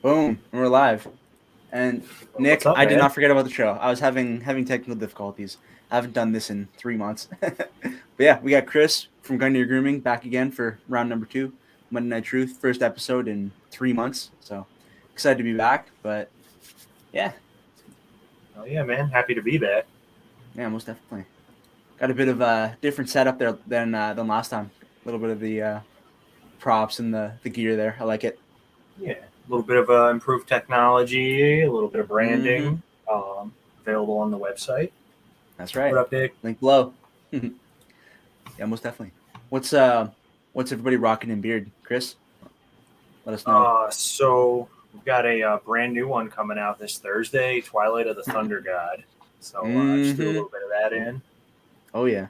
Boom, and we're live. And What's Nick, up, I did man? not forget about the show. I was having technical difficulties. I haven't done this in 3 months. But yeah, we got Chris from Gungnir Grooming back again for round number 2, Monday Night Truth, first episode in 3 months. So excited to be back. But yeah, Oh yeah, man. Happy to be back. yeah, most definitely. Got a bit of a different setup there than last time. A little bit of the props and the gear there. I like it. Yeah, a little bit of improved technology, a little bit of Mm-hmm. branding, available on the website. That's What right. up, Dick? Link below. Yeah, most definitely. What's everybody rocking in beard, Chris? Let us know. So we've got a brand new one coming out this Thursday, Twilight of the Thunder God. So just threw a Mm-hmm. little bit of that in. Oh yeah.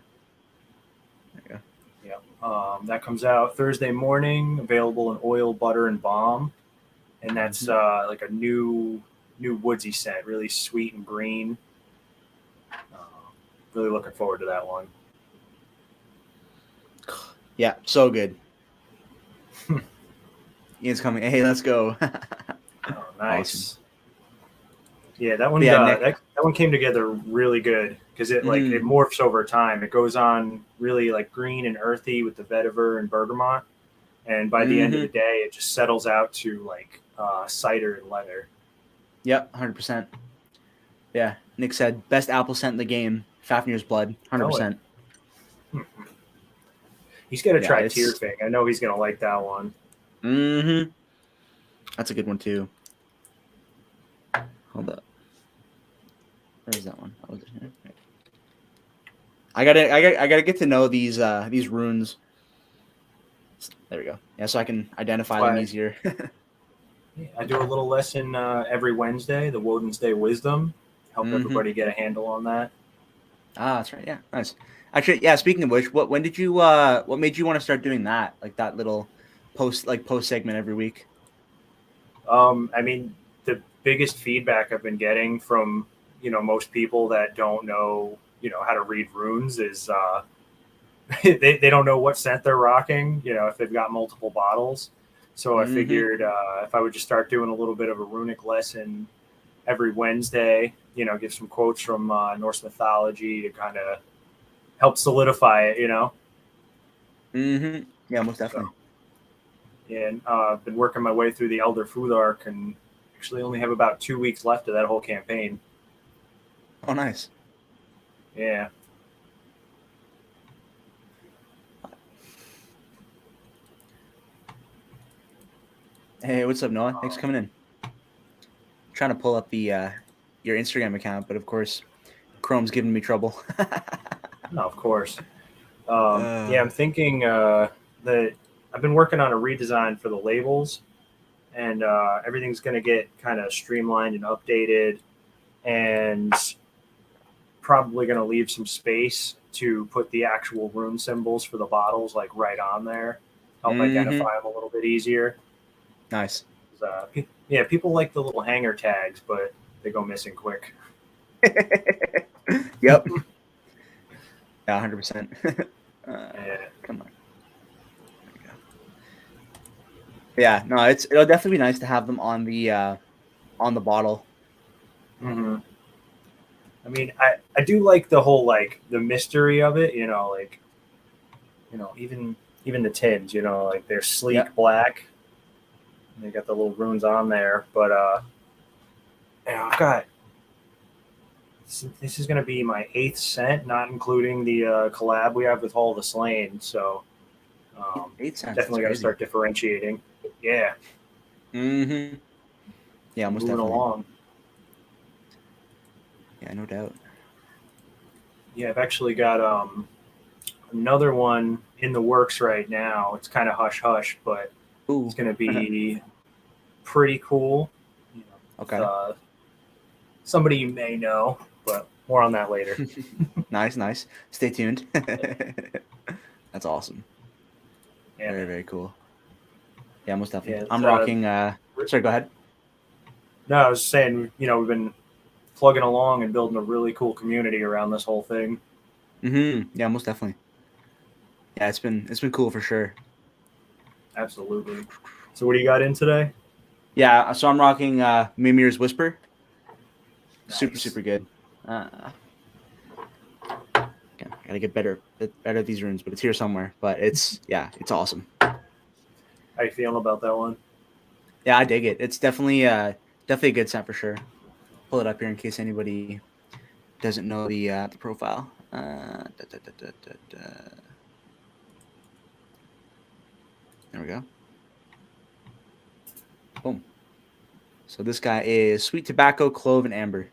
There you go. Yeah, that comes out Thursday morning. Available in oil, butter, and balm, and that's Mm-hmm. like a new woodsy scent, really sweet and green. Uh, really looking forward to that one. Yeah, so good. Ian's coming. Hey, let's go. Oh, Awesome. nice. Yeah, But yeah, Nick. that one came together really good because it Mm-hmm. morphs over time. It goes on really like green and earthy with the vetiver and bergamot, and by the end of Mm-hmm. the day, it just settles out to like cider and leather. Yep, 100%. Yeah, Nick said best apple scent in the game. Fafnir's blood, Oh, it. 100%. He's got to Yeah, try it's. Tearfing. I know he's gonna like that one. Mm-hmm. That's a good one too. Hold up. Where's that one? Oh, right. I gotta get to know these runes. There we go. Yeah, so I can That's identify them why easier. I do a little lesson every Wednesday, the Woden's Day Wisdom. Help Mm-hmm. everybody get a handle on that. Ah, that's right. Yeah, nice. Actually, yeah. Speaking of which, when did you what made you want to start doing that? Like that little post segment every week. I mean, the biggest feedback I've been getting from most people that don't know how to read runes is they don't know what scent they're rocking. If they've got multiple bottles. So I Mm-hmm. figured if I would just start doing a little bit of a runic lesson every Wednesday, give some quotes from Norse mythology to kind of help solidify it. Mm-hmm. Yeah, most So definitely. and I've been working my way through the Elder Futhark and actually only have about 2 weeks left of that whole campaign. Oh, nice. Yeah. Hey, what's up, Noah? Thanks for Um, coming in. Trying to pull up the your Instagram account, but of course, Chrome's giving me trouble. no, of course. uh, Yeah, I'm thinking that I've been working on a redesign for the labels, and everything's going to get kind of streamlined and updated, and probably going to leave some space to put the actual rune symbols for the bottles like right on there, help mm-hmm. identify them a little bit easier. Nice. Yeah, people like the little hanger tags, but they go missing quick. Yep. Yeah, 100%. Yeah. Come on. There we go. Yeah, no, it'll definitely be nice to have them on the bottle. Hmm. I mean, I do like the whole like the mystery of it. Like even the tins. Like they're Yep. sleek black. And they got the little runes on there, but yeah, I've got. This is going to be my eighth scent, not including the collab we have with Hall of the Slain. So 8 cents. That's definitely got to crazy. start differentiating. Yeah, Mm-hmm. Yeah, most moving definitely. along. Yeah, no doubt. Yeah, I've actually got another one in the works right now. It's kind of hush hush, but it's Ooh. going to be pretty cool. With Okay. somebody you may know, but more on that later. Nice, nice. Stay tuned. That's awesome. Yeah, Very, man. very cool. Yeah, most Yeah. definitely. I'm rocking. Sorry, go ahead. No, I was saying, we've been plugging along and building a really cool community around this whole thing. Mm-hmm. Yeah, most definitely. Yeah, it's been cool for sure. Absolutely. So, what do you got in today? Yeah, so I'm rocking Mimir's Whisper. Super, Nice. super good. Okay, I gotta get better at these runes, but it's here somewhere. But it's awesome. How you feeling about that one? Yeah, I dig it. It's definitely a good set for sure. Pull it up here in case anybody doesn't know the profile. There we go. Boom. So this guy is sweet tobacco, clove, and amber.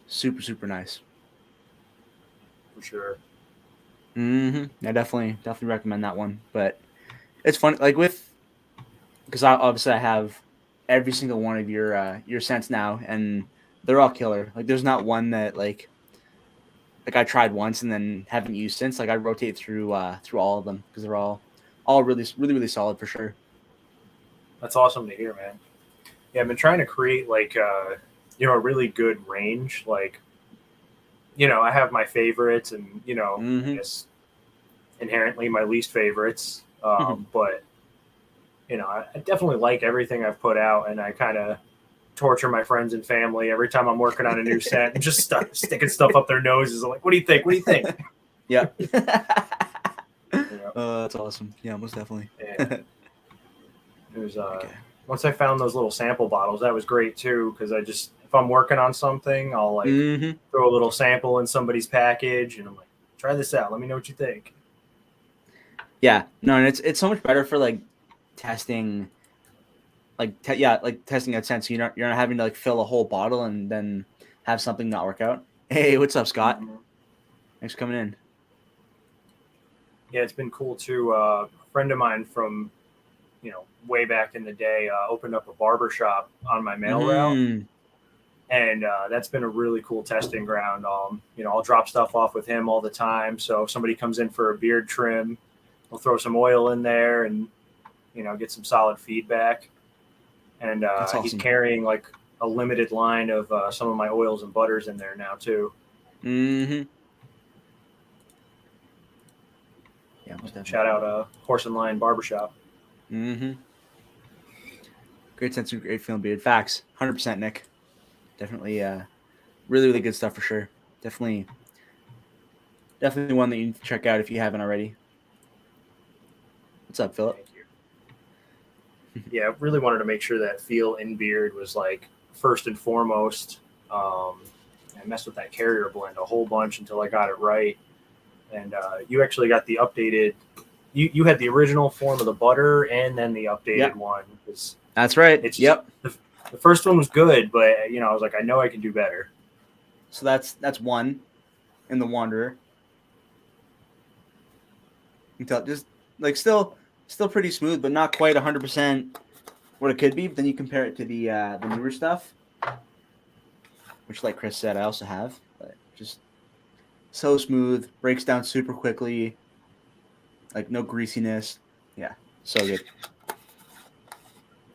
Super, super nice. For sure. I definitely recommend that one. But it's fun, like because obviously I have every single one of your scents now, and they're all killer. Like there's not one that like I tried once and then haven't used since. Like I rotate through all of them because they're all really really really solid for sure. That's awesome to hear, man. Yeah, I've been trying to create like a really good range. Like, I have my favorites, and I Mm-hmm. guess inherently my least favorites. But I definitely like everything I've put out, and I kind of torture my friends and family every time I'm working on a new set and just sticking stuff up their noses. I'm like, what do you think? What do you think? Yeah. You know, That's awesome. Yeah, most definitely. and there's Okay. once I found those little sample bottles, that was great too. Because if I'm working on something, I'll like Mm-hmm. throw a little sample in somebody's package, and I'm like, try this out. Let me know what you think. Yeah. No, and it's so much better for like testing like testing out sense. You're not having to like fill a whole bottle and then have something not work out. Hey, what's up, Scott? Mm-hmm. Thanks for coming in. Yeah, it's been cool too. A friend of mine from way back in the day opened up a barber shop on my mail route, Mm-hmm. and that's been a really cool testing ground. I'll drop stuff off with him all the time. So if somebody comes in for a beard trim, we'll throw some oil in there and get some solid feedback. And That's he's awesome. carrying like a limited line of some of my oils and butters in there now too. Mm-hmm. Yeah, most Shout definitely. out Horse and Lion Barbershop. Mm-hmm. Great sense of great feeling beard. Facts. 100% Nick. Definitely really, really good stuff for sure. Definitely one that you need to check out if you haven't already. What's up, Philip? Thank you. Yeah, I really wanted to make sure that feel in beard was like first and foremost. Um, I messed with that carrier blend a whole bunch until I got it right. And you actually got the updated. You had the original form of the butter and then the updated Yep. one. Because That's right. it's just Yep. the first one was good, but I was like, I know I can do better. So that's one in the Wanderer. You can tell just like still pretty smooth, but not quite 100% what it could be. But then you compare it to the newer stuff, which, like Chris said, I also have. But just so smooth, breaks down super quickly, like no greasiness. Yeah, so good.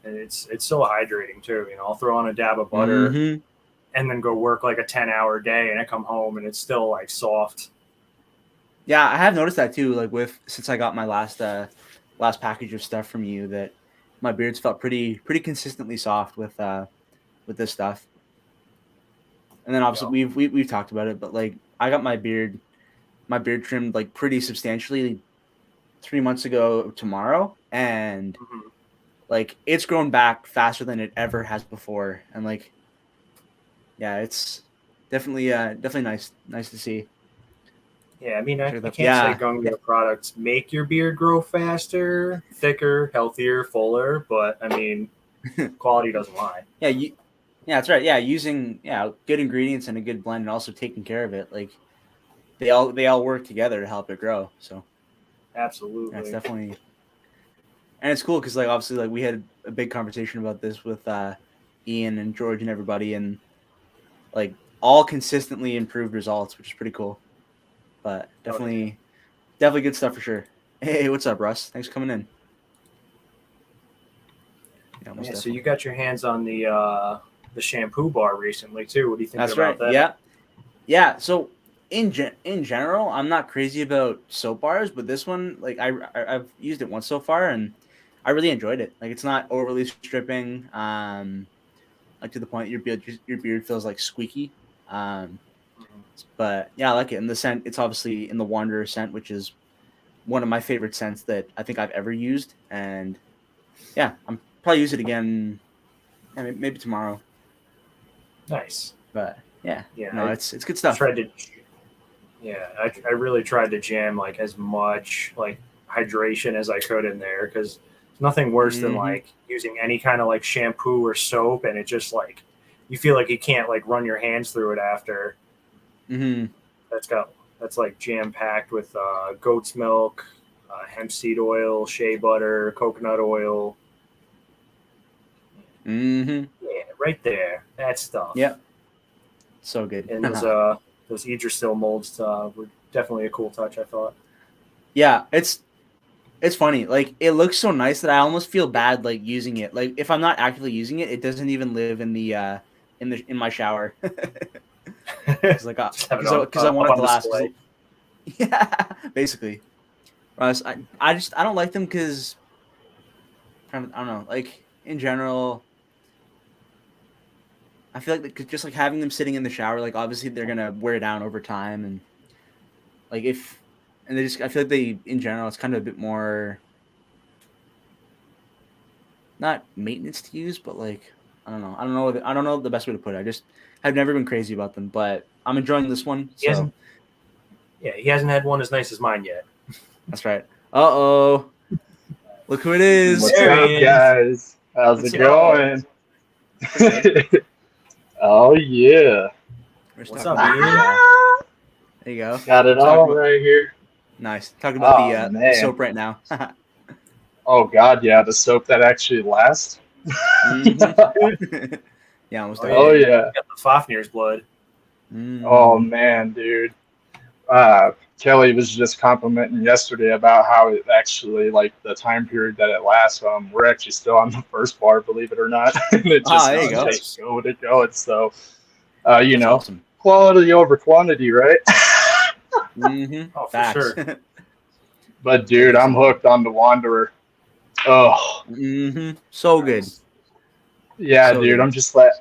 And it's so hydrating too. I'll throw on a dab of butter Mm-hmm. and then go work like a 10-hour day, and I come home and it's still like soft. Yeah, I have noticed that too. Like since I got my last package of stuff from you, that my beard's felt pretty consistently soft with this stuff. And then obviously we've talked about it, but like I got my beard trimmed like pretty substantially 3 months ago tomorrow, and Mhm. like it's grown back faster than it ever has before, and like yeah, it's definitely nice to see. Yeah, I mean, I, Sure I that can't say yeah. Gungnir products make your beard grow faster, thicker, healthier, fuller, but I mean, quality doesn't lie. Yeah, yeah, that's right. Yeah, using good ingredients and a good blend, and also taking care of it. Like they all work together to help it grow. So yeah, it's Absolutely. definitely and it's cool because like obviously like we had a big conversation about this with Ian and George and everybody, and like all consistently improved results, which is pretty cool. But Oh, yeah. definitely good stuff for sure. Hey, what's up, Russ? Thanks for coming in. Yeah, most Yeah, so you definitely. got your hands on the shampoo bar recently too. What are you thinking That's about right. that? Yeah, yeah. So in general, I'm not crazy about soap bars, but this one, like I've used it once so far, and I really enjoyed it. Like, it's not overly stripping, like to the point your beard feels like squeaky. Um, but yeah, I like it. And the scent, it's obviously in the Wanderer scent, which is one of my favorite scents that I think I've ever used. And yeah, I'm probably use it again, maybe tomorrow. Nice. But yeah, Yeah, no, it's good stuff. I really tried to jam like as much like hydration as I could in there because there's nothing worse than like using any kind of like shampoo or soap and it just like you feel like you can't like run your hands through it after. Mm-hmm. That's like jam packed with goat's milk, hemp seed oil, shea butter, coconut oil. Mm-hmm. Yeah, right there. That stuff. Yep. So good. And those Yggdrasil molds were definitely a cool touch, I thought. Yeah, it's funny. Like, it looks so nice that I almost feel bad like using it. Like, if I'm not actively using it, it doesn't even live in the in my shower. Because like because I want it to last. Yeah, basically. I don't like them because I don't know. Like, in general, I feel like just like having them sitting in the shower, like obviously they're gonna wear down over time, and like I feel like they in general it's kind of a bit more not maintenance to use, but like I don't know. I don't know the best way to put it. I just have never been crazy about them, but I'm enjoying this one. So he hasn't had one as nice as mine yet. that's right. Uh-oh. Look who it is. What's up, guys? How's it going? Oh, yeah. What's up, man? There you go. Got it all right here. Nice. Talking about the soap right now. Oh, God, yeah. The soap that actually lasts. Mm-hmm. Yeah, almost. Oh, yeah. Got the Fafnir's blood. Mm. Oh, man, dude. Kelly was just complimenting yesterday about how it actually, like, the time period that it lasts. We're actually still on the first bar, believe it or not. And it just there you go. takes going. So, That's awesome. Quality over quantity, right? Mm-hmm. Oh, Facts. for sure. But, dude, I'm hooked on the Wanderer. Oh. Mm-hmm. So good. Yeah, so dude, good. I'm just like,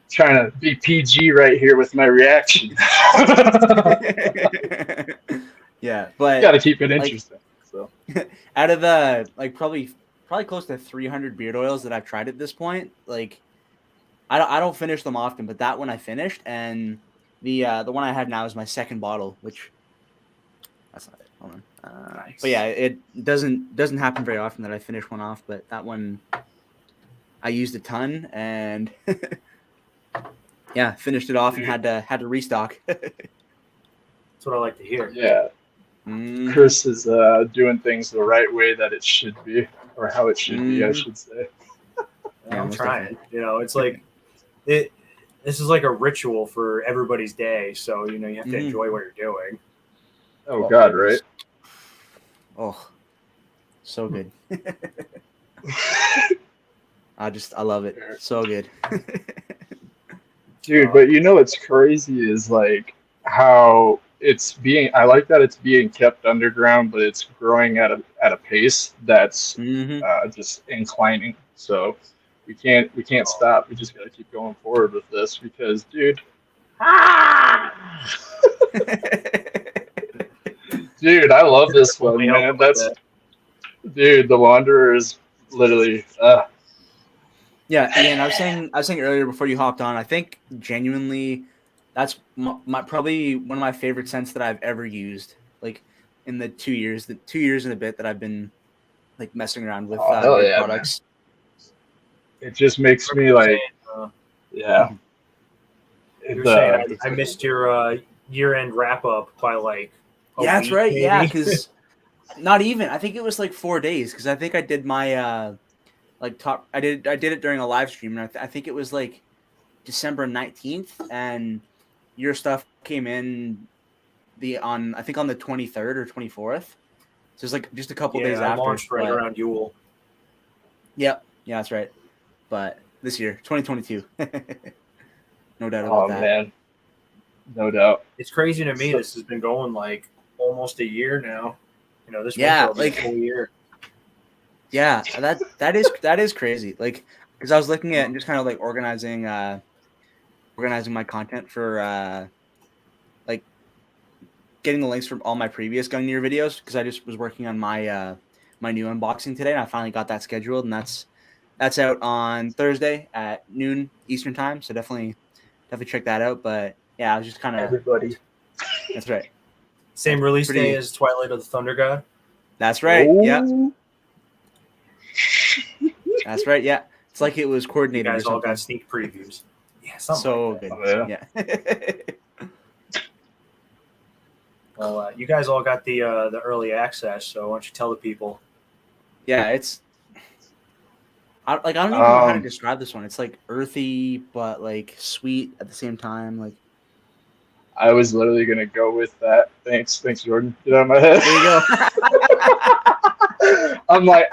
trying to be PG right here with my reaction. Yeah, but got to keep it interesting. So, out of the like probably close to 300 beard oils that I've tried at this point, like I don't finish them often, but that one I finished, and the one I have now is my second bottle, which that's not it. Hold on. Nice. But yeah, it doesn't happen very often that I finish one off, but that one I used a ton and yeah, finished it off and had to restock. That's what I like to hear. Yeah. Chris is doing things the right way that it should be, or how it should be, I should say. Yeah, I'm trying. It's like this is like a ritual for everybody's day, so you have to enjoy what you're doing. Oh God, right? Oh, so good. I love it. So good. Dude, but what's crazy is like how I like that it's being kept underground, but it's growing at a pace that's just inclining. So we can't stop. We just got to keep going forward with this because, dude. Dude, I love this one, man. Dude, the Wanderer is literally. Yeah, Ian, I was saying earlier before you hopped on. I think genuinely, that's my probably one of my favorite scents that I've ever used. Like in the 2 years and a bit that I've been like messing around with products. Man. It just makes me like, yeah. You're saying I missed your year-end wrap-up by like. Yeah, that's right. Maybe? Yeah, because not even. I think it was like 4 days because I think I did my I did it during a live stream, and I think it was like December 19th, and your stuff came in on the 23rd or 24th. So it's like just a couple days after. Launched right around Yule. Yep. Yeah, that's right. But this year, 2022. No doubt about that. Oh, man. No doubt. It's crazy to me. This has been going like almost a year now. This yeah, like a full year. Yeah, that is crazy. Like, because I was looking at and just kind of like organizing my content for like getting the links from all my previous Gungnir videos because I just was working on my new unboxing today and I finally got that scheduled and that's out on Thursday at noon Eastern time. So definitely check that out. But yeah, I was just kind of Everybody. that's right. Same Yeah, release pretty. day as Twilight of the Thunder God. That's right. Yeah, Oh. that's right. Yeah, it's like it was You coordinated or guys all something. got sneak previews. Yeah, something So like that. good. Oh, yeah. Yeah. Well, you guys all got the early access, so why don't you tell the people? Yeah, it's I don't even know how to Um, describe this one. It's like earthy but like sweet at the same time. Like I was literally gonna go with that. Thanks, Jordan. Get out of my head. there you go. I'm like,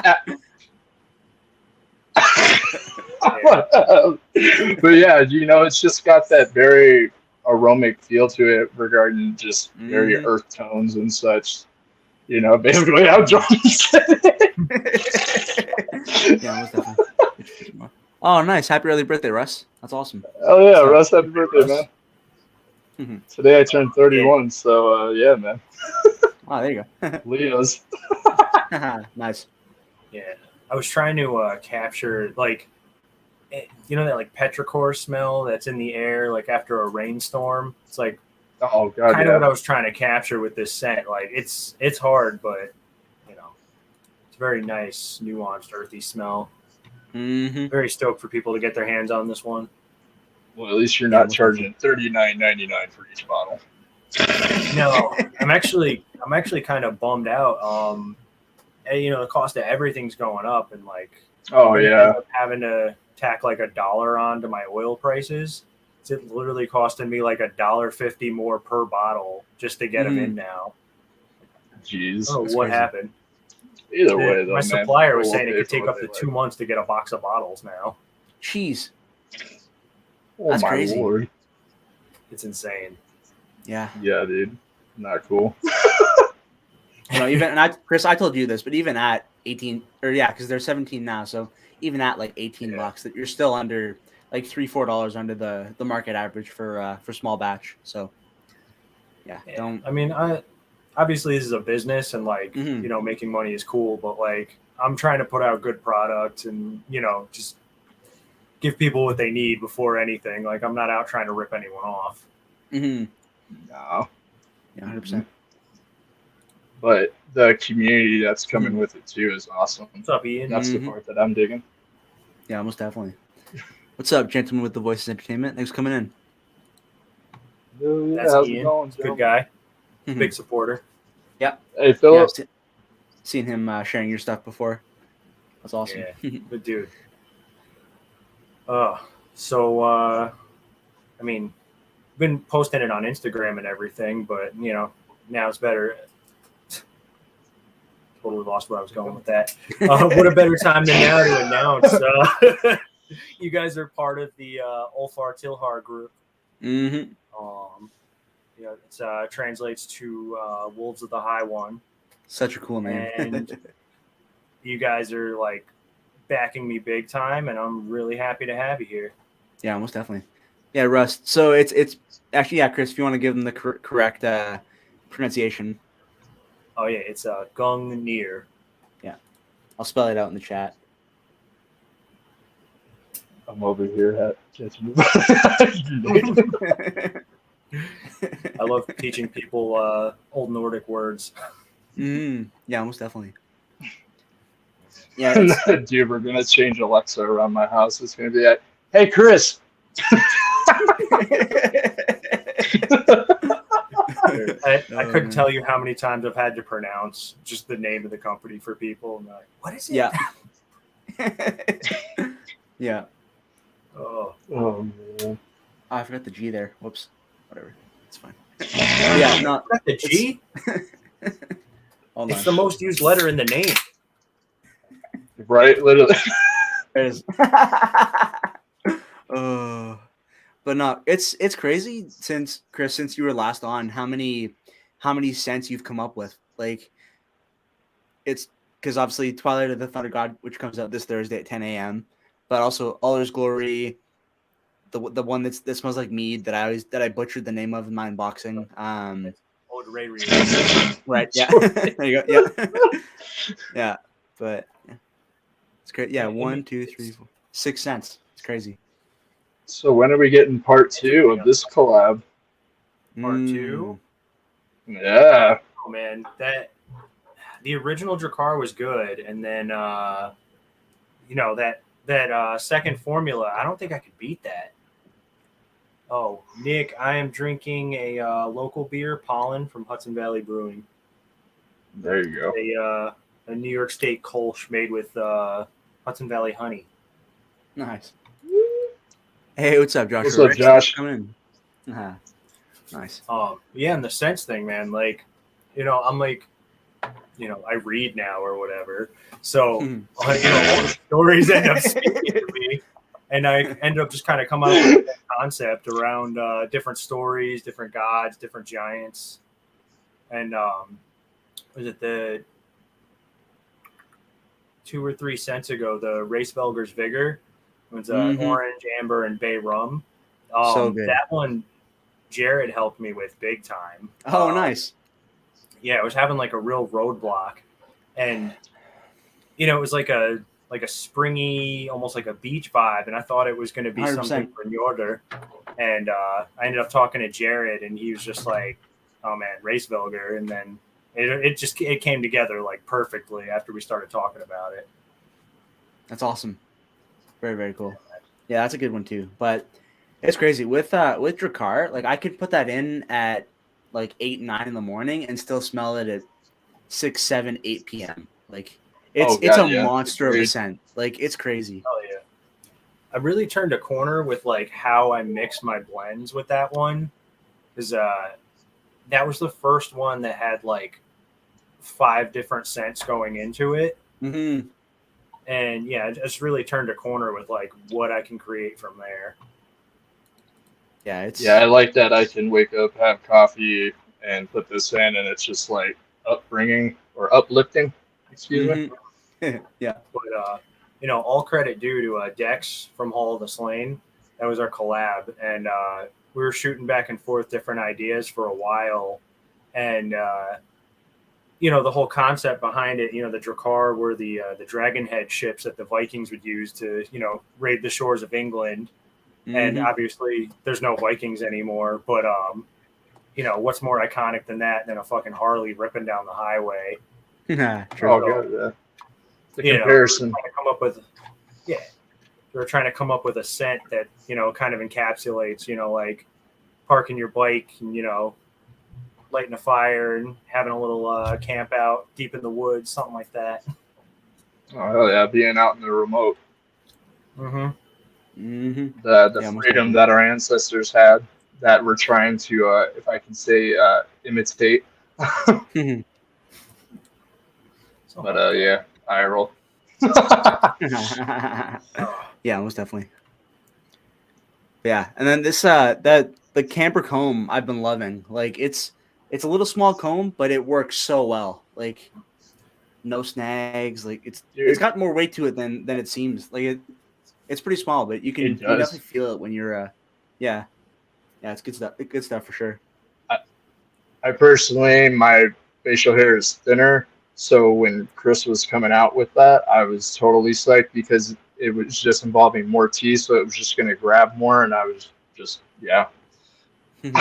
but yeah, it's just got that very aromatic feel to it regarding just very Mhm. earth tones and such. Basically how Jordan said it. Yeah, most definitely. Oh, nice! Happy early birthday, Russ. That's awesome. Oh yeah, So, Russ, happy birthday, Russ. man. mhm. Today I turned 31, so yeah, man. Oh, there you go. Leo's. Nice. Yeah, I was trying to capture like, that like petrichor smell that's in the air like after a rainstorm. It's like Oh god, kind of what I yeah. was trying to capture with this scent. Like it's hard, but it's very nice, nuanced, earthy smell. Mm-hmm. Very stoked for people to get their hands on this one. Well, at least you're Yeah, not most charging $39.99 for each bottle. No, I'm actually kind of bummed out. The cost of everything's going up, and like I'm Oh gonna yeah. end up having to tack like $1 on to my oil prices. It's literally costing me like $1.50 more per bottle just to get them in now. Jeez. I don't That's know what crazy. happened. Either way, though, My man. supplier was people saying will it pay could for take what up they to like. 2 months to get a box of bottles now. Jeez, Oh that's my crazy. lord. It's insane. Yeah. Yeah, dude. Not cool. Even Chris, I told you this, but even at 18, or yeah, because they're 17 now, so even at like $18, that you're still under like $3-4 under the market average for small batch. So yeah, don't. I mean, obviously this is a business, and like Mhm. making money is cool, but like I'm trying to put out good product and just give people what they need before anything. Like I'm not out trying to rip anyone off. Mhm. No. Yeah, 100%. But the community that's coming Mhm. with it too is awesome. What's up, Ian? That's the Mhm. part that I'm digging. Yeah, most definitely. What's up, gentlemen with the Voices Entertainment? Thanks for coming in. Oh, yeah. That's How's it Ian. going, Good gentlemen? guy. Mhm. Big supporter. Yep. Hey, Yeah, Philip. seen him sharing your stuff before. That's awesome. Yeah, good dude. So I mean, been posting it on Instagram and everything, but now it's better. Totally lost where I was going with that. What a better time than now to announce you guys are part of the Ulfar Tilhar group. Mm-hmm. It translates to Wolves of the High One. Such a cool name. And you guys are like backing me big time, and I'm really happy to have you here. Yeah, most definitely. Yeah, Rust. So it's actually, yeah, Chris, if you want to give them the correct pronunciation. Oh yeah, it's Gungnir. Yeah, I'll spell it out in the chat. I'm over here catching I love teaching people Old Nordic words. Yeah, most definitely. Yeah, dude, we're gonna change Alexa around my house. It's gonna be like, hey, Chris. I couldn't tell you how many times I've had to pronounce just the name of the company for people. And like, what is it? Yeah. Yeah. Oh man. I forgot the G there. Whoops. Whatever. It's fine. Yeah, no. The G? It's the most used letter in the name. Right, literally. It is. But no, it's crazy since Chris, since you were last on, how many scents you've come up with. Like, it's because obviously Twilight of the Thunder God, which comes out this Thursday at 10 a.m., but also All There's Glory, the one that smells like mead that I butchered the name of in my unboxing. Old Ray Right. Yeah. There you go. Yeah. Yeah. But yeah, it's great. Yeah. 1, 2, 3, 4, 6 cents. It's crazy. So when are we getting part 2 of this collab? Part 2? Yeah. Oh man, the original Drakkar was good, and then that second formula, I don't think I could beat that. Oh, Nick, I am drinking a local beer, Pollen from Hudson Valley Brewing. There you go. A New York State Kolsch made with Hudson Valley honey. Nice. Hey, what's up, Josh? What's up, Josh? Coming in. Nice. Yeah, and the sense thing, man. Like, I'm like, I read now or whatever. So, all the stories end up speaking to me, and I end up just kind of coming up with that concept around different stories, different gods, different giants, and was it the 2 or 3 cents ago? The Racevelger's Vigor was orange, amber, and bay rum. So good. That one, Jared helped me with big time. Oh, nice. Yeah, I was having like a real roadblock, and it was like a springy, almost like a beach vibe, and I thought it was going to be 100%. something for Njordur. And I ended up talking to Jared, and he was just like, "Oh man, Racevelger," and then it came together like perfectly after we started talking about it. That's awesome. Very, very cool. Yeah, that's a good one too. But it's crazy with Drakkar. Like I could put that in at like 8, 9 in the morning and still smell it at 6, 7, 8 p.m. Like it's a monster of a scent. Like it's crazy. Oh yeah. I really turned a corner with like how I mix my blends with that one, because that was the first one that had like 5 different scents going into it. Mm-hmm. And yeah, I just really turned a corner with like what I can create from there. Yeah, I like that I can wake up, have coffee, and put this in, and it's just like upbringing or uplifting. Excuse me. Yeah. But all credit due to Dex from Hall of the Slain. That was our collab, and we were shooting back and forth different ideas for a while, and the whole concept behind it. The Drakkar were the dragon head ships that the Vikings would use to raid the shores of England. And obviously, there's no Vikings anymore. But what's more iconic than that than a fucking Harley ripping down the highway? True. Oh god, yeah. The comparison. We're trying to come up with a scent that kind of encapsulates like parking your bike and lighting a fire and having a little camp out deep in the woods, something like that. Oh hell yeah, being out in the remote. Mm-hmm. Mm-hmm. The freedom that our ancestors had that we're trying to, if I can say, imitate. But yeah, eye roll. Yeah, most definitely. Yeah, and then this the camper comb I've been loving. Like it's a little small comb, but it works so well. Like no snags. Like it's got more weight to it than it seems. Like it's pretty small, but you definitely feel it when you're yeah, it's good stuff. Good stuff for sure. I personally, my facial hair is thinner, so when Chris was coming out with that, I was totally psyched because it was just involving more tea, so it was just going to grab more, and I was just Yeah, you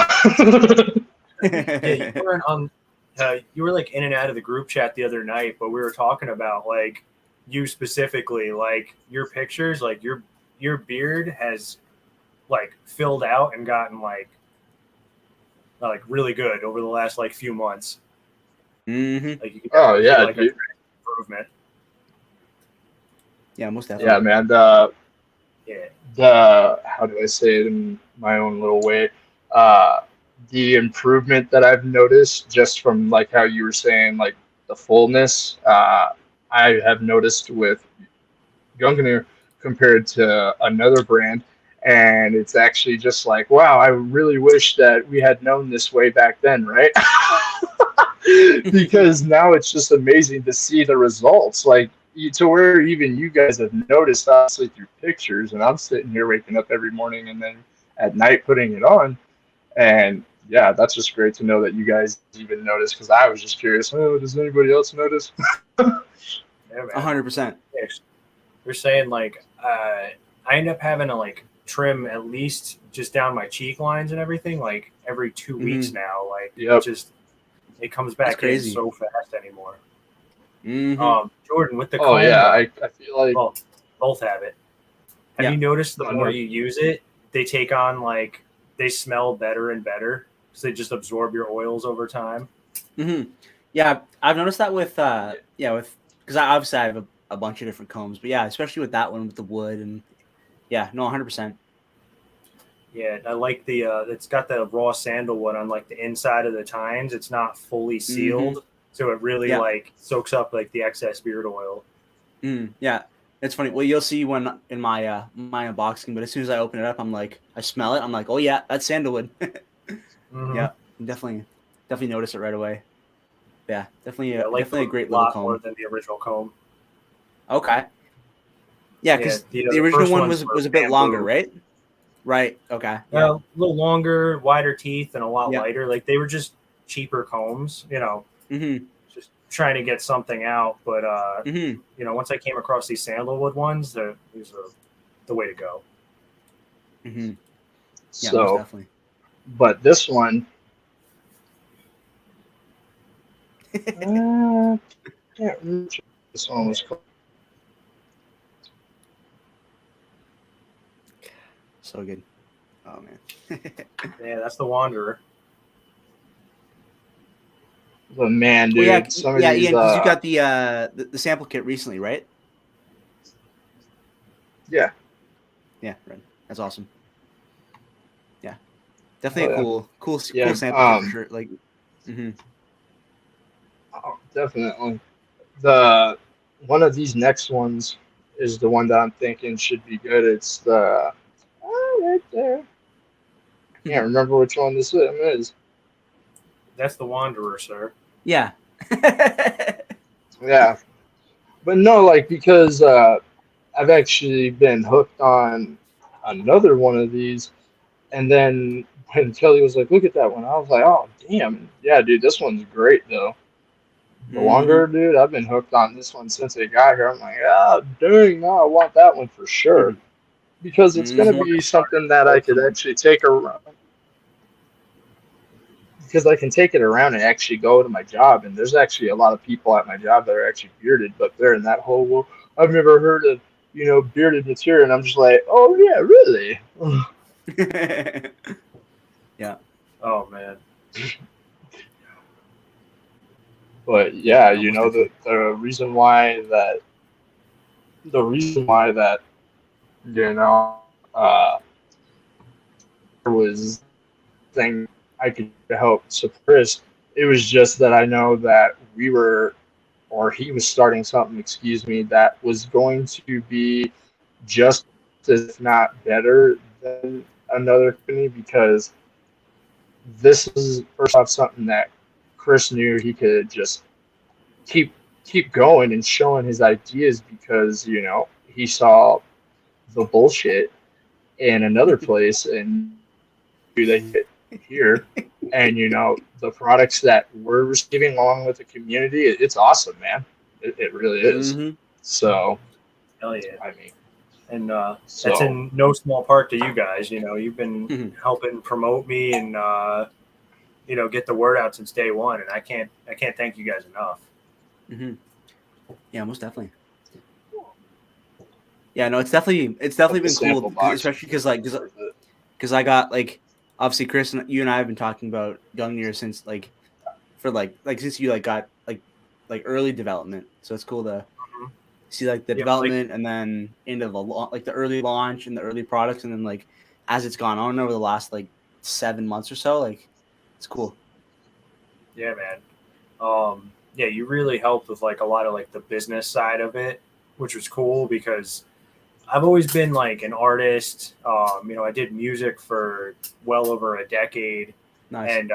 were like in and out of the group chat the other night, but we were talking about like you specifically, like your pictures, like your beard has like filled out and gotten like really good over the last like few months. Mm-hmm. Like you can dude. An improvement. Yeah, most definitely. Yeah, man. How do I say it in my own little way? The improvement that I've noticed just from like how you were saying, like the fullness, I have noticed with Gungnir compared to another brand. And it's actually just like, wow, I really wish that we had known this way back then, right? because now it's just amazing to see the results. Like to where even you guys have noticed, obviously through pictures, and I'm sitting here waking up every morning and then at night putting it on, and yeah, that's just great to know that you guys even notice. Because I was just curious. Oh, does anybody else notice? Yeah, man. 100%. They're saying like I end up having to like trim at least just down my cheek lines and everything like every 2 weeks now. Like it comes back in crazy. so fast anymore. Mm-hmm. Jordan, with the Oh comb, yeah, though, I feel like both have it. Have you noticed the more you use it, they take on like they smell better and better because they just absorb your oils over time? Mm-hmm. Yeah, I've noticed that with because obviously I have a bunch of different combs, but yeah, especially with that one with the wood and 100%. Yeah, I like the it's got the raw sandalwood on like the inside of the tines. It's not fully sealed, so it really like soaks up like the excess beard oil. Yeah, it's funny. Well, you'll see when in my my unboxing, but as soon as I open it up, I'm like, I smell it. I'm like, oh yeah, that's sandalwood. Yeah, definitely notice it right away. Yeah, definitely, I like definitely a great a little lot comb. more than the original comb. Okay. Yeah, because the original one was a bit longer, right? Right. Okay. Yeah. A little longer, wider teeth, and a lot lighter. Like they were just cheaper combs, you know. Just trying to get something out, but you know, once I came across these sandalwood ones, these are the way to go. Yeah, so, most definitely. But this one, can't remember what this one was called. So good. Oh man. Yeah, that's the Wanderer. But man, dude, Ian, some of because these, you got the sample kit recently, right? Yeah. Yeah, right. That's awesome. Yeah, definitely cool sample kit for sure. Like, oh, definitely. The one of these next ones is the one that I'm thinking should be good. It's the right there. Can't remember which one this is. That's the Wanderer, sir. Yeah. Yeah, but no, like because I've actually been hooked on another one of these, and then when Kelly was like, "Look at that one," I was like, "Oh, damn, yeah, dude, this one's great though." The Wanderer, dude, I've been hooked on this one since it got here. I'm like, oh, dang, no, I want that one for sure. Because it's going to be something that I could actually take around. Because I can take it around and actually go to my job. And there's actually a lot of people at my job that are actually bearded, but they're in that whole, well, I've never heard of, bearded material. And I'm just like, oh, yeah, really? Yeah. Oh, man. But yeah, the reason why that was thing I could help suppress. It was just that I know that he was starting something, that was going to be just if not better than another company, because this is first off something that Chris knew he could just keep going and showing his ideas, because he saw the bullshit in another place and that here, and the products that we're receiving along with the community, it's awesome, man. It really is. So hell yeah. I mean, and that's in no small part to you guys. You've been helping promote me and get the word out since day one, and I can't thank you guys enough. Yeah, most definitely. Yeah, no, it's definitely been cool, especially because I got obviously Chris and you and I have been talking about Gungnir since since you got early development, so it's cool to see the development and then into the early launch and the early products, and then as it's gone on over the last 7 months or so, it's cool. Yeah, man. Yeah, you really helped with a lot of the business side of it, which was cool because I've always been an artist. I did music for well over a decade. Nice. And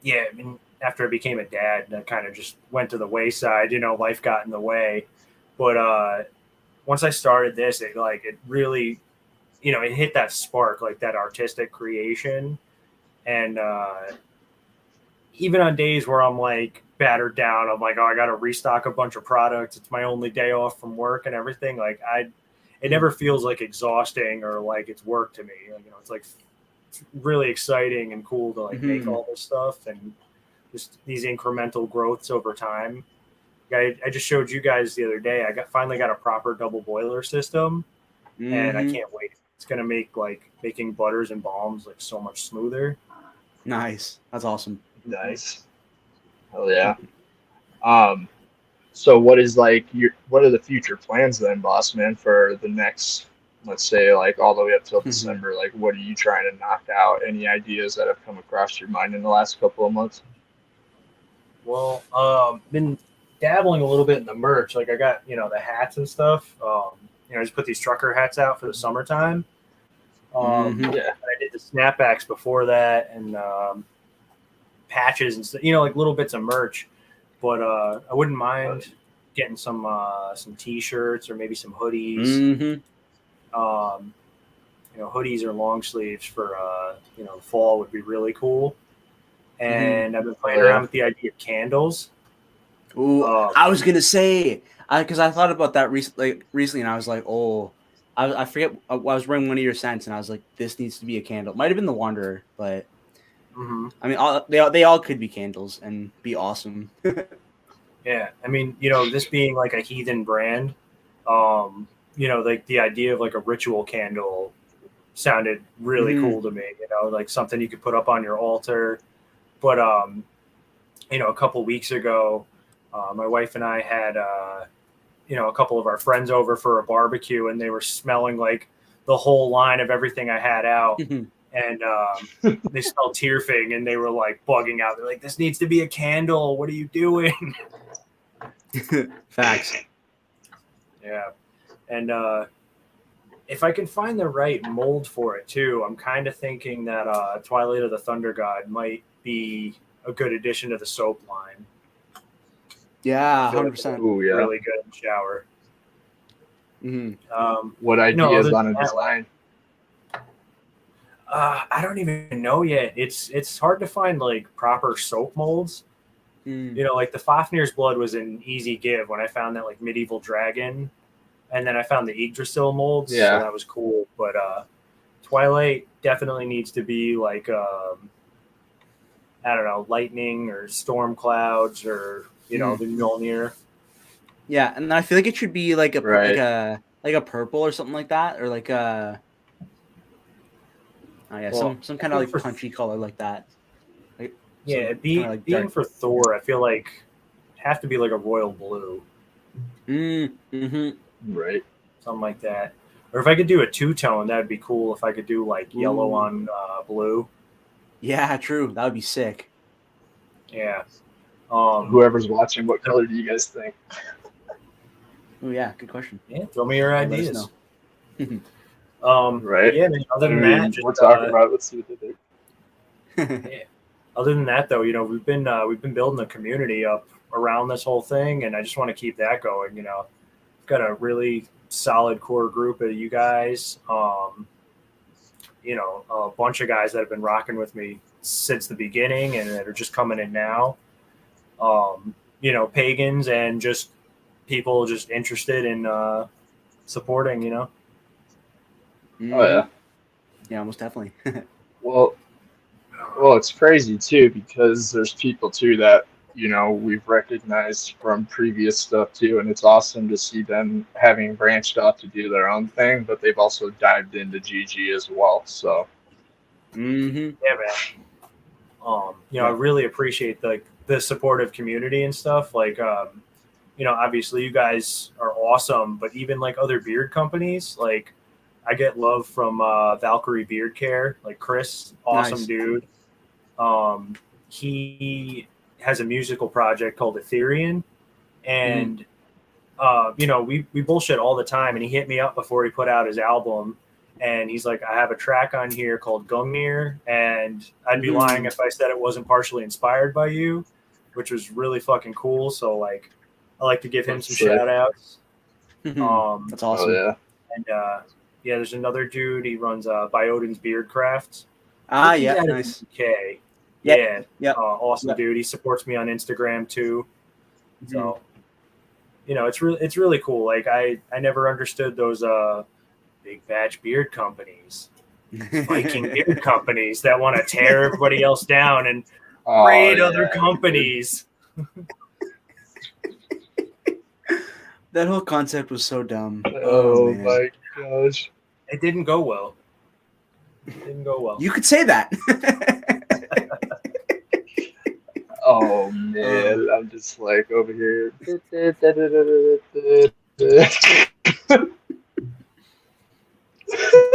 yeah, I mean, after I became a dad, that kind of just went to the wayside. Life got in the way. But once I started this, it really, it hit that spark, like that artistic creation. And even on days where I'm like battered down, I'm like, oh, I got to restock a bunch of products. It's my only day off from work and everything. It never feels like exhausting or like it's work to me. It's like it's really exciting and cool to like make all this stuff and just these incremental growths over time. I just showed you guys the other day. I finally got a proper double boiler system, and I can't wait. It's gonna make like making butters and balms like so much smoother. Nice. That's awesome. Nice. Hell yeah. So what are the future plans then, boss man, for the next, let's say, like all the way up till December? Like, what are you trying to knock out? Any ideas that have come across your mind in the last couple of months? Well, been dabbling a little bit in the merch. Like I got, the hats and stuff. I just put these trucker hats out for the summertime. Yeah. I did the snapbacks before that and patches and stuff, like little bits of merch. But I wouldn't mind getting some t-shirts or maybe some hoodies. Hoodies or long sleeves for the fall would be really cool. And I've been playing around with the idea of candles. Ooh, I was gonna say, because I thought about that recently, and I was like, oh, I forget. I was wearing one of your scents, and I was like, this needs to be a candle. Might have been the Wanderer, but I mean, they all could be candles and be awesome. Yeah, I mean, this being like a heathen brand, like the idea of like a ritual candle sounded really cool to me. Like something you could put up on your altar. But a couple weeks ago, my wife and I had a couple of our friends over for a barbecue, and they were smelling like the whole line of everything I had out. And they smelled Tearfing, and they were like bugging out. They're like, "This needs to be a candle. What are you doing?" Facts. Yeah, and if I can find the right mold for it too, I'm kind of thinking that Twilight of the Thunder God might be a good addition to the soap line. Yeah, 100%. Ooh, yeah. Really good in the shower. What ideas on a design? I don't even know yet. It's hard to find like proper soap molds. Like the Fafnir's blood was an easy give when I found that like medieval dragon, and then I found the Yggdrasil molds. Yeah, so that was cool. But Twilight definitely needs to be like I don't know, lightning or storm clouds or the Mjolnir. Yeah, and I feel like it should be like a purple or something like that, or like a some kind of like punchy color like that. Like, being for Thor, I feel like it have to be like a royal blue. Right. Something like that. Or if I could do a two-tone, that'd be cool. If I could do like yellow on blue. Yeah, true. That would be sick. Yeah. Whoever's watching, what color do you guys think? Oh yeah, good question. Yeah, throw me your ideas. Right. Yeah, man, other than that, we're talking about. Let's see what they think. Yeah. Other than that, though, we've been building a community up around this whole thing, and I just want to keep that going. We've got a really solid core group of you guys. A bunch of guys that have been rocking with me since the beginning, and that are just coming in now. Pagans and just people just interested in supporting. Oh yeah. Yeah, most definitely. Well, it's crazy too because there's people too that we've recognized from previous stuff too, and it's awesome to see them having branched off to do their own thing, but they've also dived into GG as well. So, yeah, man. I really appreciate the supportive community and stuff. Like, obviously you guys are awesome, but even like other beard companies, like I get love from Valkyrie Beard Care, like Chris, awesome Nice. dude. He has a musical project called Ethereum, and we bullshit all the time. And he hit me up before he put out his album, And he's like, I have a track on here called Gungnir, and I'd be lying if I said it wasn't partially inspired by you, which was really fucking cool. So like, I like to give him some shout outs. That's awesome. Oh, yeah. And yeah, there's another dude. He runs Bioden's Beard Crafts. Yeah, nice. Okay. Yeah. Awesome dude. He supports me on Instagram too. So, you know, it's really cool. Like I never understood those big batch beard companies, Viking beard companies that want to tear everybody else down and raid other companies. That whole concept was so dumb. Oh my gosh. It didn't go well. You could say that. Oh man, I'm just like over here.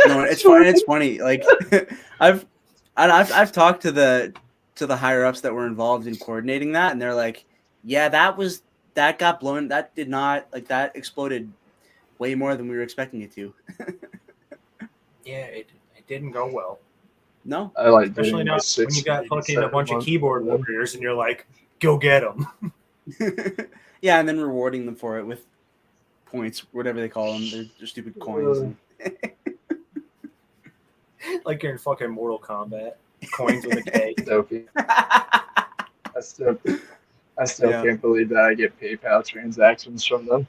No, it's funny. It's funny. Like I've talked to the higher ups that were involved in coordinating that, and they're like, "Yeah, that got blown. That did not that exploded way more than we were expecting it to." Yeah, it didn't go well. No, I like especially not when you got fucking a bunch of keyboard warriors, and you're like, "Go get them." Yeah, and then rewarding them for it with points, whatever they call them. They're stupid coins. Like you're in fucking Mortal Kombat. Coins with a K. I still can't believe that I get PayPal transactions from them.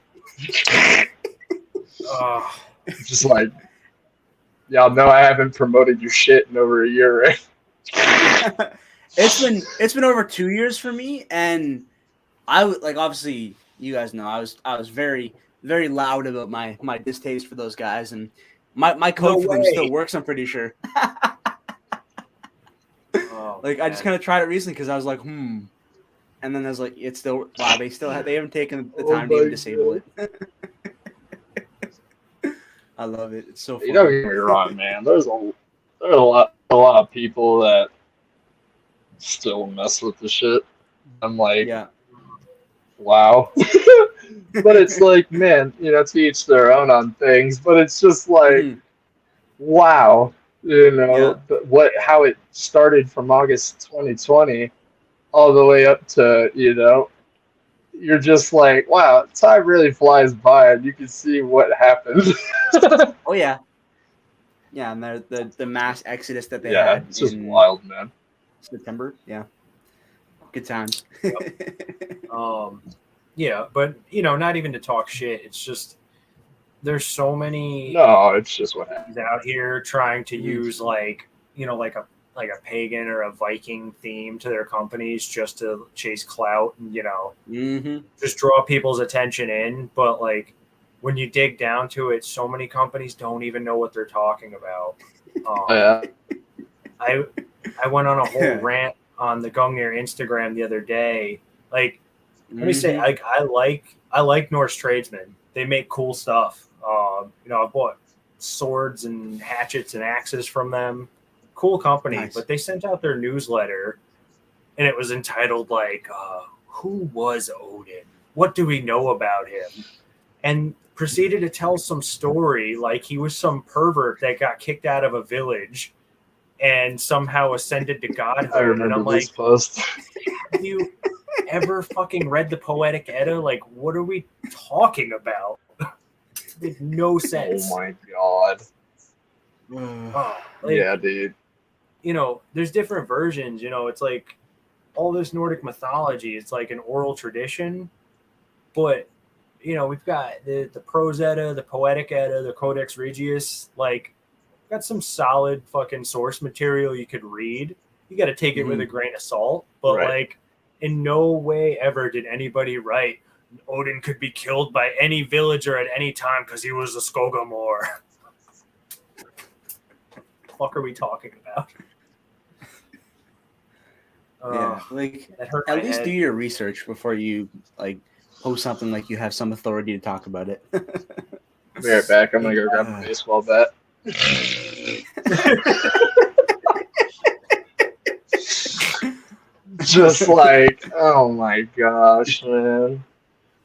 Just like, y'all know I haven't promoted your shit in over a year, right? It's been over 2 years for me, and I would obviously you guys know I was very, very loud about my distaste for those guys, and my code for them still works, I'm pretty sure. I just kind of tried it recently because I was like, and then I was like, it's still they haven't taken the time to even disable it. I love it. It's so funny. You don't get me wrong, man. There's a lot of people that still mess with the shit. I'm like, wow. But it's like, man, to each their own on things. But it's just like, wow, how it started from August 2020 all the way up to, you're just like, wow, time really flies by, and you can see what happened. Oh yeah, and the mass exodus that they had. Yeah, it's just wild, man. September, yeah, good times. Yeah, but not even to talk shit. It's just there's so many. No, it's just what happens out here trying to use like a pagan or a Viking theme to their companies just to chase clout and just draw people's attention in. But like when you dig down to it, so many companies don't even know what they're talking about. I went on a whole rant on the Gungnir Instagram the other day. Like, let me say, I like Norse tradesmen. They make cool stuff. I bought swords and hatchets and axes from them. Cool company, nice. But they sent out their newsletter, and it was entitled like, "Who was Odin? What do we know about him?" And proceeded to tell some story like he was some pervert that got kicked out of a village and somehow ascended to godhood. I remember and I'm this like, post. Have you ever fucking read the Poetic Edda? Like, what are we talking about? It made no sense. Oh my god. Yeah, dude. There's different versions. It's like all this Nordic mythology. It's like an oral tradition, but we've got the Prose Edda, the Poetic Edda, the Codex Regius. Like, got some solid fucking source material you could read. You got to take it with a grain of salt, but like, in no way ever did anybody write Odin could be killed by any villager at any time because he was a Skogamore. What the fuck are we talking about? At least do your research before you post something like you have some authority to talk about it. I'll be right back. I'm gonna go grab a baseball bat. Just like, oh my gosh, man.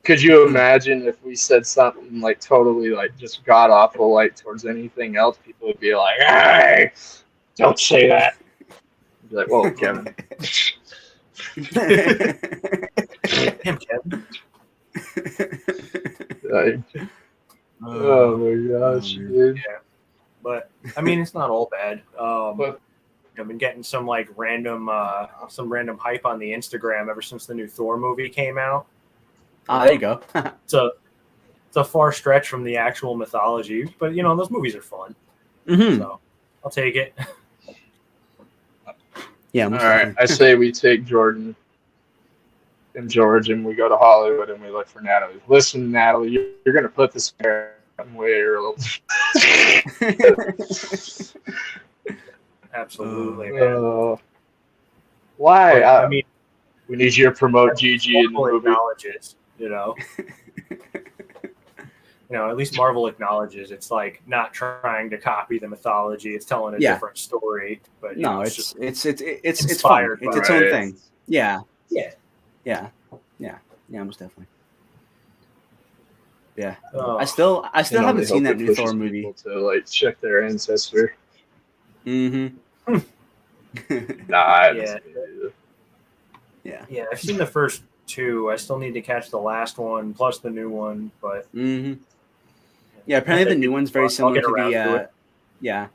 Could you imagine if we said something like totally like just god awful like towards anything else? People would be like, "Hey, don't say that." I'd be like, "Whoa, Kevin." Him, Kevin. Like, oh my gosh, dude. Yeah, but I mean, it's not all bad. But I've been getting some like random hype on the Instagram ever since the new Thor movie came out. There you go. It's a far stretch from the actual mythology, but you know those movies are fun, so I'll take it. Yeah. all right, I say we take Jordan and George, and we go to Hollywood, and we look for Natalie. Listen, Natalie, you're gonna put this way early. Absolutely. Why? I mean, we need you to promote Gigi in the Marvel movie. acknowledges, you know. At least Marvel acknowledges it's like not trying to copy the mythology; it's telling a different story. But no, it's just it's fun. inspired It's by its own it. thing. Yeah, yeah. Most definitely. Yeah, Oh. I still haven't seen that new Thor pushes movie. people to like check their ancestry. Mm-hmm. Nah, I haven't Yeah. seen it either. Yeah, I've seen the first two. I still need to catch the last one plus the new one, but yeah, apparently the new one's very I'll similar get to around to the it. yeah.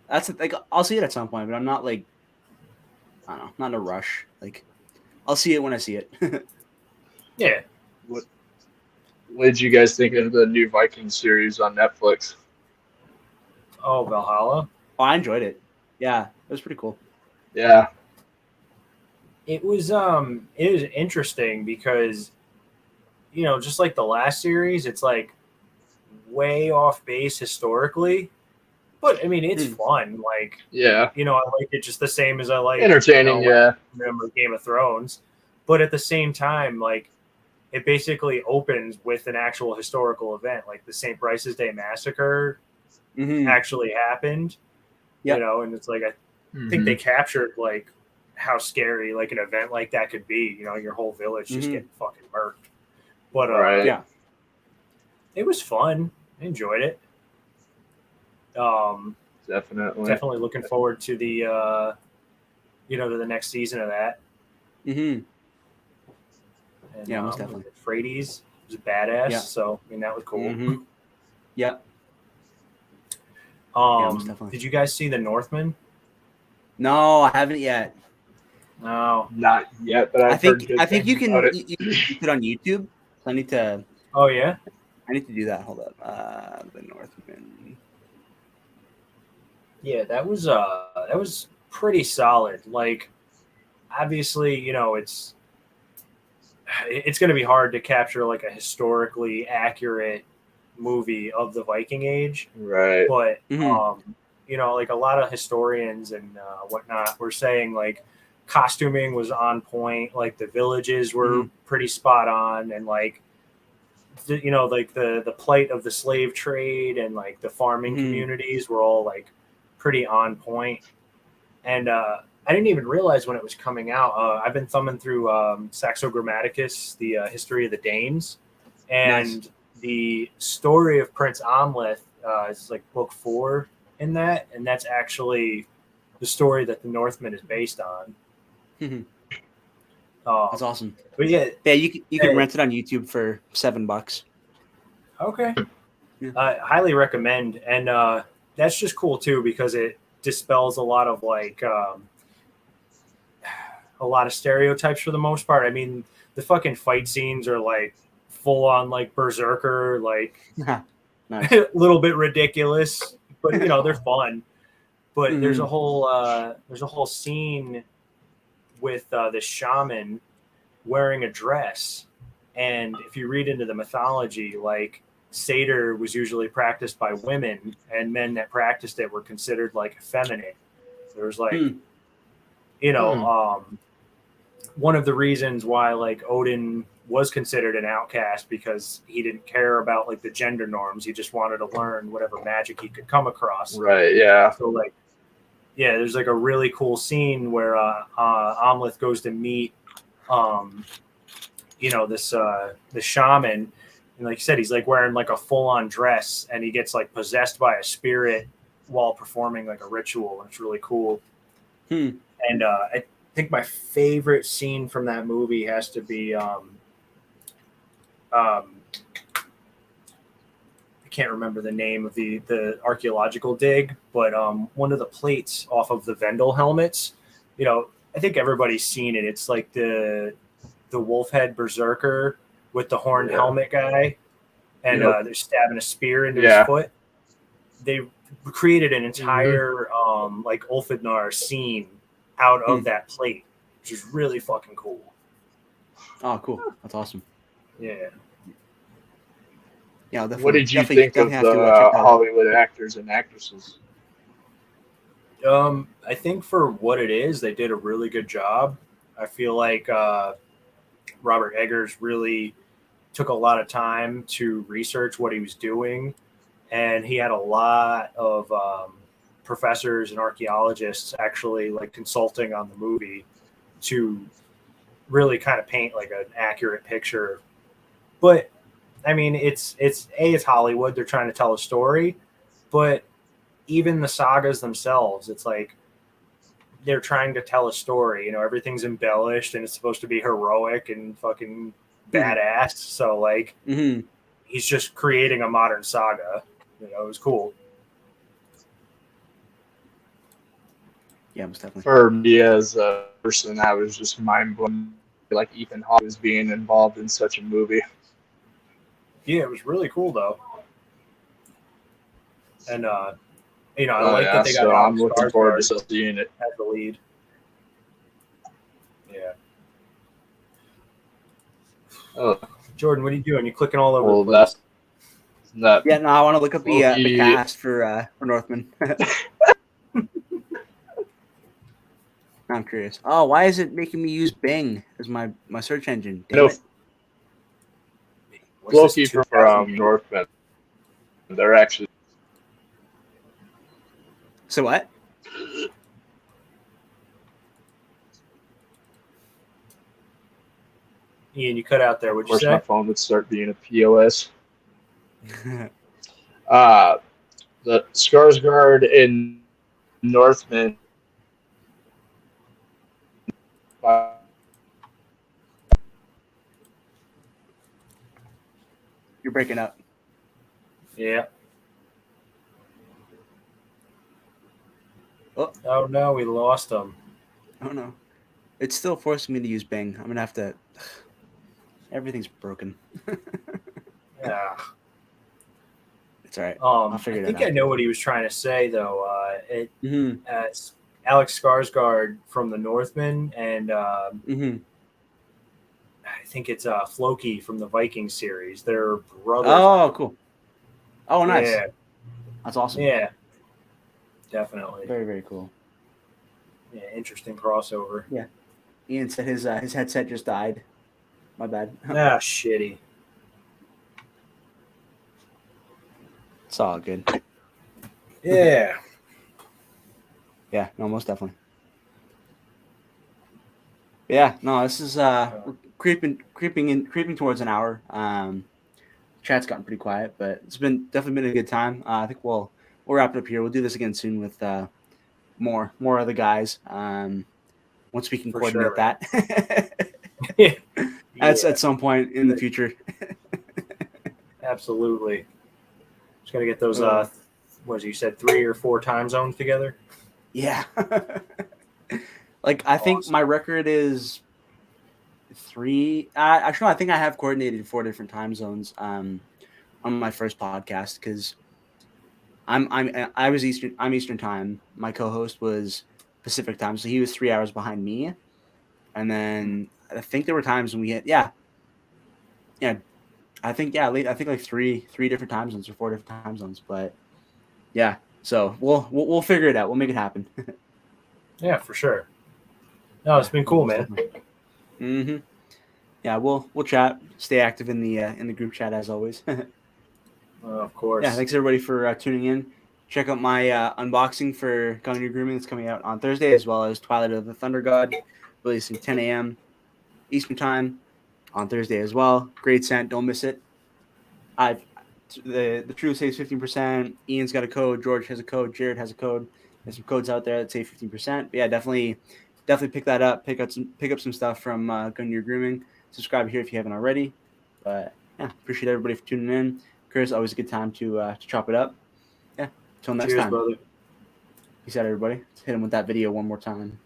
That's like I'll see it at some point, but I'm not like I don't know, not in a rush. Like I'll see it when I see it. Yeah. What did you guys think of the new Viking series on Netflix? Oh, Valhalla. Oh, I enjoyed it. Yeah, it was pretty cool. Yeah. It was interesting because just like the last series, it's like way off base historically, but I mean it's fun. Like Yeah. I like it just the same as I like Entertaining, yeah. Remember Game of Thrones, but at the same time, like it basically opens with an actual historical event, like the St. Bryce's Day Massacre actually happened. Yep. And it's like I think they captured like how scary like an event like that could be. Your whole village just getting fucking murked. But right. it was fun. I enjoyed it. Definitely looking forward to the to the next season of that. Mm-hmm. And, yeah, most definitely. Frades was badass, so I mean that was cool. Mm-hmm. Yeah. Most definitely. Did you guys see The Northman? No, I haven't yet. No, not yet. But I think you can you put it on YouTube. So I need to. Oh yeah. I need to do that. Hold up. The Northman. Yeah, that was pretty solid. Like, obviously, it's going to be hard to capture like a historically accurate movie of the Viking Age, right? But like a lot of historians and whatnot were saying like costuming was on point, like the villages were pretty spot on, and like like the plight of the slave trade and like the farming communities were all like pretty on point. And I didn't even realize when it was coming out. I've been thumbing through Saxo Grammaticus, the history of the Danes, and the story of Prince Amleth is like book 4 in that, and that's actually the story that the Northman is based on. That's awesome. But yeah, you can rent it on YouTube for $7. Okay, highly recommend, and that's just cool too because it dispels a lot of like a lot of stereotypes for the most part. I mean, the fucking fight scenes are like full on like berserker, like a little bit ridiculous, but they're fun. But there's a whole scene with this shaman wearing a dress, and if you read into the mythology, like Seder was usually practiced by women, and men that practiced it were considered like effeminate. There was like one of the reasons why like Odin was considered an outcast because he didn't care about like the gender norms. He just wanted to learn whatever magic he could come across. Right. Yeah. So like, yeah, there's like a really cool scene where Amleth goes to meet this the shaman, and like you said, he's like wearing like a full on dress, and he gets like possessed by a spirit while performing like a ritual, and it's really cool. Hmm. And I think my favorite scene from that movie has to be I can't remember the name of the archaeological dig, but one of the plates off of the Vendel helmets. I think everybody's seen it. It's like the wolf head berserker with the horned helmet guy, and they're stabbing a spear into his foot. They created an entire like Ulfidnar scene out of that plate, which is really fucking cool. Oh, cool. That's awesome. Yeah. Yeah, what did you think of the Hollywood actors and actresses? I think for what it is, they did a really good job. I feel like Robert Eggers really took a lot of time to research what he was doing, and he had a lot of professors and archaeologists actually like consulting on the movie to really kind of paint like an accurate picture. But I mean, it's Hollywood. They're trying to tell a story, but even the sagas themselves, it's like they're trying to tell a story. Everything's embellished and it's supposed to be heroic and fucking badass. So like, he's just creating a modern saga. It was cool. Yeah, most definitely. For me as a person, I was just mind blown. Like Ethan Hawke was being involved in such a movie. Yeah, it was really cool though. And I like that they got. So I'm looking forward to seeing it as the lead. Yeah. Oh, Jordan, what are you doing? You clicking all over the place. Yeah, no, I want to look up the cast for Northman. I'm curious. Oh, why is it making me use Bing as my search engine? Damn it. Loki from Northman. They're actually. So what? Ian, you cut out there. What'd you say? My phone would start being a POS. The Skarsgård in Northman. You're breaking up. Yeah. Oh no, we lost him. Oh no. It's still forcing me to use Bing. I'm gonna have to. Everything's broken. Yeah. It's all right. I'll figure it out. I think I know what he was trying to say though. It's Alex Skarsgård from the Northman, and I think it's Floki from the Viking series. They're brothers. Oh, cool. Oh, nice. Yeah. That's awesome. Yeah. Definitely. Very, very cool. Yeah, interesting crossover. Yeah. Ian said his headset just died. My bad. Shitty. It's all good. Yeah. Yeah, no, most definitely. Yeah, no, this is creeping towards an hour. Chat's gotten pretty quiet, but it's definitely been a good time. I think we'll wrap it up here. We'll do this again soon with more of the guys. Once we can coordinate that. Yeah. At some point in the future. Absolutely. Just gotta get those what you said, 3 or 4 time zones together. Yeah. Like I think my record is 3. Actually, no, I think I have coordinated 4 different time zones on my first podcast because I'm Eastern time. My co-host was Pacific time, so he was 3 hours behind me. And then I think there were times when we had I think like 3 different time zones or 4 different time zones, but yeah. So we'll figure it out. We'll make it happen. Yeah, for sure. No, it's been cool, man. Mm-hmm. Yeah, we'll chat. Stay active in the group chat as always. Of course. Yeah, thanks everybody for tuning in. Check out my unboxing for Gungnir Grooming that's coming out on Thursday, as well as Twilight of the Thunder God, releasing 10 a.m. Eastern time. on Thursday as well. Great scent. Don't miss it. I've the True saves 15%. Ian's got a code. George has a code. Jared has a code. There's some codes out there that save 15%. But yeah, definitely pick that up. Pick up some stuff from Gungnir Grooming. Subscribe here if you haven't already. But yeah, appreciate everybody for tuning in. Chris, always a good time to chop it up. Yeah, till next Cheers, time. brother. Peace out, everybody. Let's hit him with that video one more time.